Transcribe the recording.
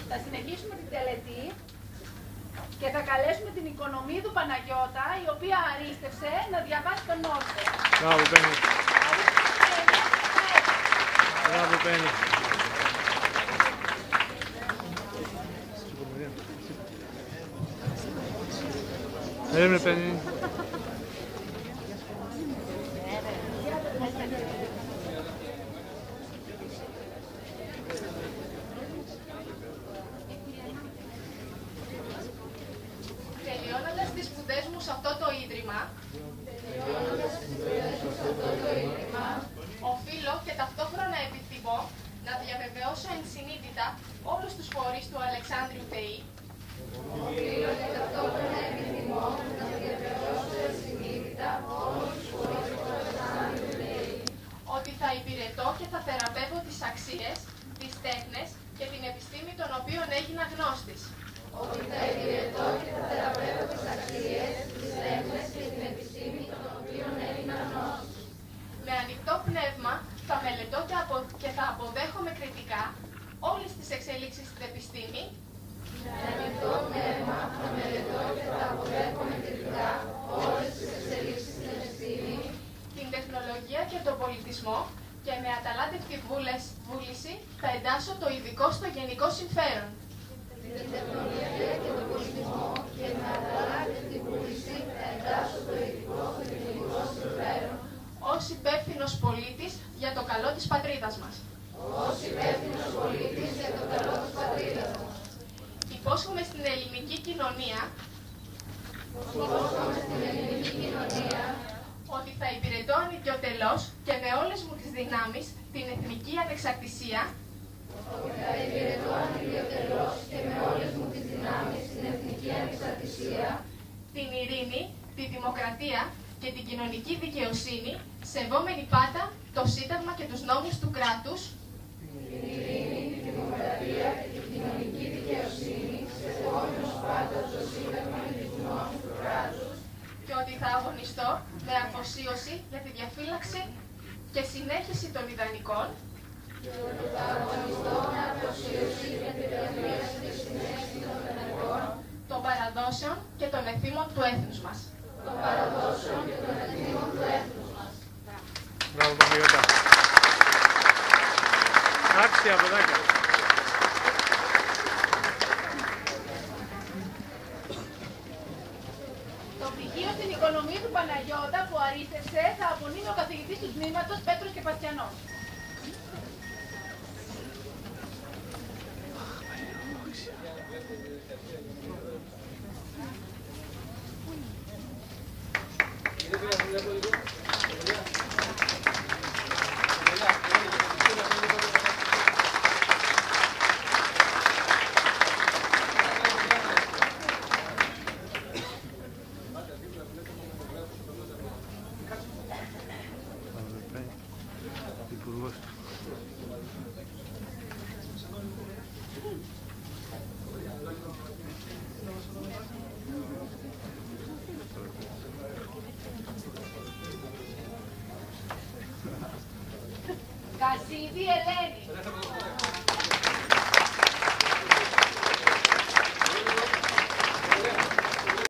Θα συνεχίσουμε την τελετή και θα καλέσουμε την Οικονομίδου Παναγιώτα, η οποία αρίστευσε να διαβάσει τον Όρθο. Μπράβο, Πέννη. Μπράβο, Πέννη. Έλα, Πέννη. Τελειώνοντας τις σπουδές μου σε αυτό το ίδρυμα, οφείλω και ταυτόχρονα επιθυμώ να διαβεβαιώσω ενσυνείδητα όλους τους φορείς του Αλεξάνδριου ΤΕΗ ότι θα υπηρετώ και θα θεραπεύω τις αξίες, τις τέχνες και την επιστήμη των οποίων έγινα γνώστης. Με ανοιχτό πνεύμα θα μελετώ και θα αποδέχομαι κριτικά όλες τις εξελίξεις στην επιστήμη, την τεχνολογία και τον πολιτισμό και με αταλάντευτη βούληση θα εντάσσω το ειδικό στο γενικό συμφέρον. Ως υπεύθυνος πολίτης για το καλό της πατρίδας μας. Υπόσχομαι στην ελληνική κοινωνία ότι θα υπηρετώ ανιδιοτελώς και με όλες μου τις δυνάμεις την εθνική ανεξαρτησία, την ειρήνη, τη δημοκρατία και την κοινωνική δικαιοσύνη, σεβόμενη πάντα το Σύνταγμα και τους νόμους του κράτους, και ότι θα αγωνιστώ με αφοσίωση για τη διαφύλαξη και συνέχιση των ιδανικών των παραδόσεων και των εθήμων του έθνους μας. Μπράβο, Παναγιώτα. Άξια, παιδάκια. Το πτυχίο στην Οικονομίδου Παναγιώτα που αρίστευσε θα απονείμει ο καθηγητής του τμήματος Πέτρος Κεπαστιανός. Υπουργός. Κασίδη Ελένη.